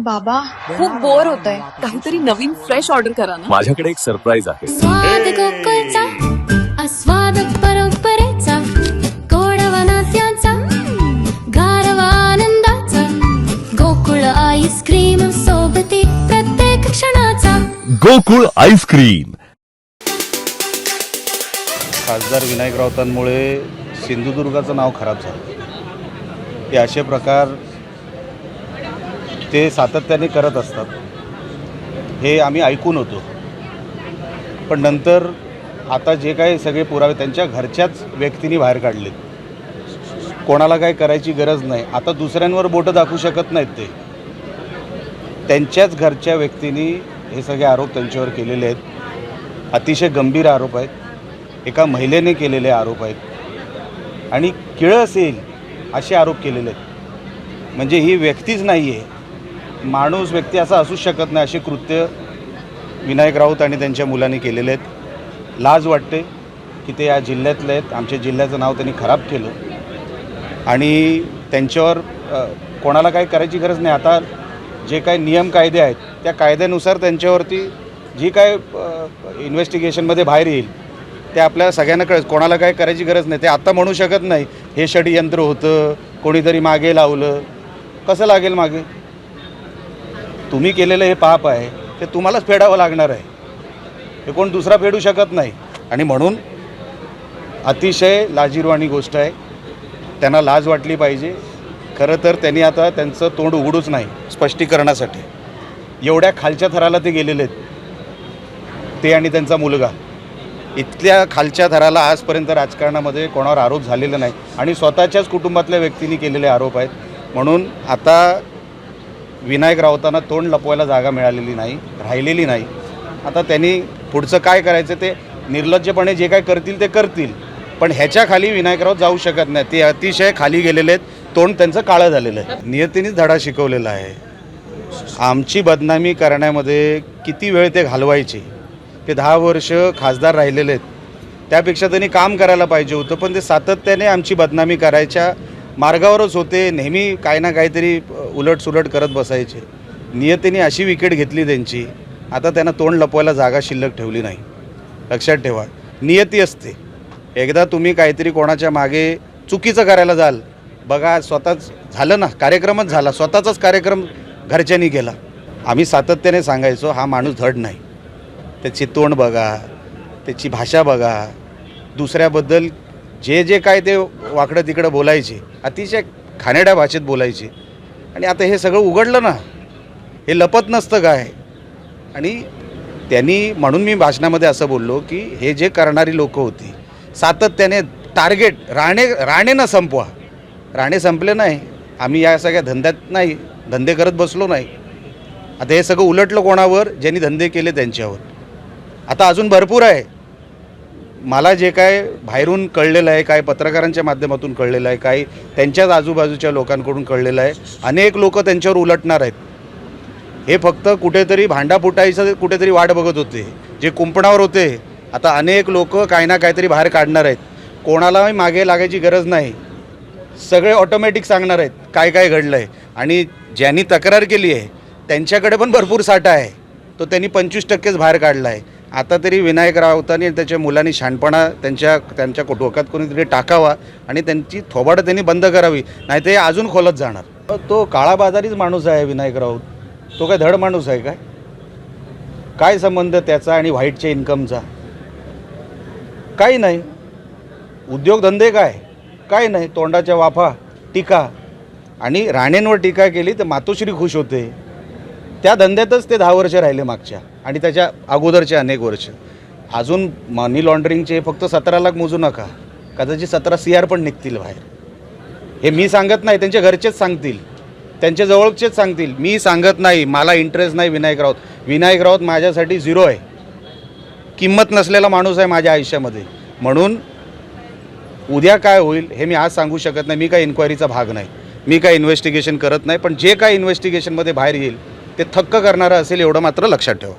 बाबा खूप बोर होतंय, काहीतरी नवीन फ्रेश ऑर्डर करा ना. माझ्याकडे एक सरप्राईज आहे. स्वाद गोकुळचा आस्वाद परंपरेचा गोडवा नात्याचा गारवा आनंदाचा गोकुळ आईस्क्रीम सोबती प्रत्येक क्षणाचा गोकुळ आईस्क्रीम. खासदार विनायक राऊतांमुळे सिंधुदुर्गाचं नाव खराब झालं. हे असे प्रकार ते सातत्याने करत असतात, हे आम्ही ऐकून होतो. पण नंतर आता जे काही सगळे पुरावे त्यांच्या घरच्याच व्यक्तींनी बाहेर काढलेत. कोणाला काय करायची गरज नाही. आता दुसऱ्यांवर बोटं दाखवू शकत नाहीत. ते त्यांच्याच घरच्या व्यक्तींनी हे सगळे आरोप त्यांच्यावर केलेले आहेत. अतिशय गंभीर आरोप आहेत. एका महिलेने केलेले आरोप आहेत आणि किळस येईल असे आरोप केलेले आहेत. म्हणजे ही व्यक्तीच नाही आहे, माणूस व्यक्ती असा असू शकत नाही. असे कृत्य विनायक राऊत आणि त्यांच्या मुलांनी केलेले आहेत. लाज वाटते की ते या जिल्ह्यातले आहेत. आमच्या जिल्ह्याचं नाव त्यांनी खराब केलं आणि त्यांच्यावर कोणाला काही करायची गरज नाही. आता जे काही नियम कायदे आहेत त्या कायद्यानुसार त्यांच्यावरती जी काय इन्व्हेस्टिगेशनमध्ये बाहेर येईल ते आपल्या सगळ्यांना कळेल. कोणाला काय करायची गरज नाही. ते आत्ता म्हणू शकत नाही हे षडयंत्र होतं, कोणीतरी मागे लावलं. कसं लागेल मागे? तुम्ही केलेलं हे पाप आहे, ते तुम्हालाच फेडावं लागणार आहे. हे कोण दुसरा फेडू शकत नाही. आणि म्हणून अतिशय लाजिरवाणी गोष्ट आहे. त्यांना लाज वाटली पाहिजे. खरं तर त्यांनी आता त्यांचं तोंड उघडूच नाही स्पष्टीकरणासाठी. एवढ्या खालच्या थराला ते गेलेले आहेत, ते आणि त्यांचा मुलगा. इथल्या खालच्या थराला आजपर्यंत राजकारणामध्ये कोणावर आरोप झालेला नाही आणि स्वतःच्याच कुटुंबातल्या व्यक्तींनी केलेले आरोप आहेत. म्हणून आता विनायक राऊतांना तोंड लपवायला जागा राहिलेली नाही. आता त्यांनी पुढचं काय करायचं ते निर्लज्जपणे जे काय करतील ते करतील. पण ह्याच्या खाली विनायक राऊत जाऊ शकत नाही. ते अतिशय खाली गेलेले आहेत. तोंड त्यांचं काळं झालेलं आहे. नियतीनेच धडा शिकवलेला आहे. आमची बदनामी करण्यामध्ये किती वेळ ते घालवायचे. ते 10 वर्ष खासदार राहिलेले आहेत. त्यापेक्षा त्यांनी काम करायला पाहिजे होतं. पण ते सातत्याने आमची बदनामी करायच्या मार्गावरच होते. नेहमी काय ना काहीतरी उलटसुलट करत बसायचे. नियतीने अशी विकेट घेतली त्यांची. आता त्यांना तोंड लपवायला जागा शिल्लक ठेवली नाही. लक्षात ठेवा, नियती असते. एकदा तुम्ही काहीतरी कोणाच्या मागे चुकीचं करायला जाल, बघा स्वतःच झालं ना, कार्यक्रमच झाला. स्वतःचाच कार्यक्रम घरच्यांनी केला. आम्ही सातत्याने सांगायचो हा माणूस धड नाही. त्याची तोंड बघा, त्याची भाषा बघा, दुसऱ्याबद्दल जे काय ते वाकडं तिकडं बोलायचे, अतिशय खाणेड्या भाषेत बोलायचे. आणि आता हे सगळं उघडलं ना, हे लपत नसतं काय. आणि त्यांनी, म्हणून मी भाषणामध्ये असं बोललो की हे जे करणारी लोकं होती सातत्याने टार्गेट राणेनं संपवा. राणे संपले नाही. आम्ही या सगळ्या धंद्यात नाही, धंदे करत बसलो नाही. आता हे सगळं उलटलं कोणावर? ज्यांनी धंदे केले त्यांच्यावर. आता अजून भरपूर आहे. मला जे काय बाहेरून कळलेलं आहे, काय पत्रकारांच्या माध्यमातून कळलेलं आहे, काही त्यांच्याच आजूबाजूच्या लोकांकडून कळलेलं आहे. अनेक लोक त्यांच्यावर उलटणार आहेत. हे फक्त कुठेतरी भांडा फुटायचं कुठेतरी वाट बघत होते, जे कुंपणावर होते. आता अनेक लोक काही ना काहीतरी बाहेर काढणार आहेत. कोणालाही मागे लागायची गरज नाही. सगळे ऑटोमॅटिक सांगणार आहेत काय काय घडलं आहे. आणि ज्यांनी तक्रार केली आहे त्यांच्याकडे पण भरपूर साठा आहे. तो त्यांनी 25%च बाहेर काढला आहे. आता तरी विनायक राऊतांनी त्याच्या मुलांनी शहाणपणा त्यांच्या डोक्यात कोणीतरी टाकावा आणि त्यांची थोबाडं त्यांनी बंद करावी, नाही ते अजून खोलत जाणार. तो काळाबाजारीच माणूस आहे विनायक राऊत. तो काय धड माणूस आहे काय? काय संबंध त्याचा आणि व्हाईटच्या इन्कमचा? काही नाही. उद्योगधंदे काय नाही. तोंडाच्या वाफा, टीका. आणि राणेंवर टीका केली तर मातोश्री खुश होते. त्या धंद्यातच ते 10 वर्ष राहिले मागच्या आणि त्याच्या अगोदरचे अनेक वर्ष. अजून मनी लॉन्ड्रिंगचे फक्त 17 लाख मोजू नका, कदाचित 17 CR पण निघतील बाहेर. हे मी सांगत नाही, त्यांच्या घरचेच सांगतील, त्यांच्या जवळचेच सांगतील. मी सांगत नाही. मला इंटरेस्ट नाही विनायक राऊत. विनायक राऊत माझ्यासाठी 0 आहे. किंमत नसलेला माणूस आहे माझ्या आयुष्यामध्ये. म्हणून उद्या काय होईल हे मी आज सांगू शकत नाही. मी काय इन्क्वायरीचा भाग नाही. मी काय इन्व्हेस्टिगेशन करत नाही. पण जे काय इन्व्हेस्टिगेशनमध्ये बाहेर येईल ते थक्क करणारं असेल एवढं मात्र लक्षात ठेवा.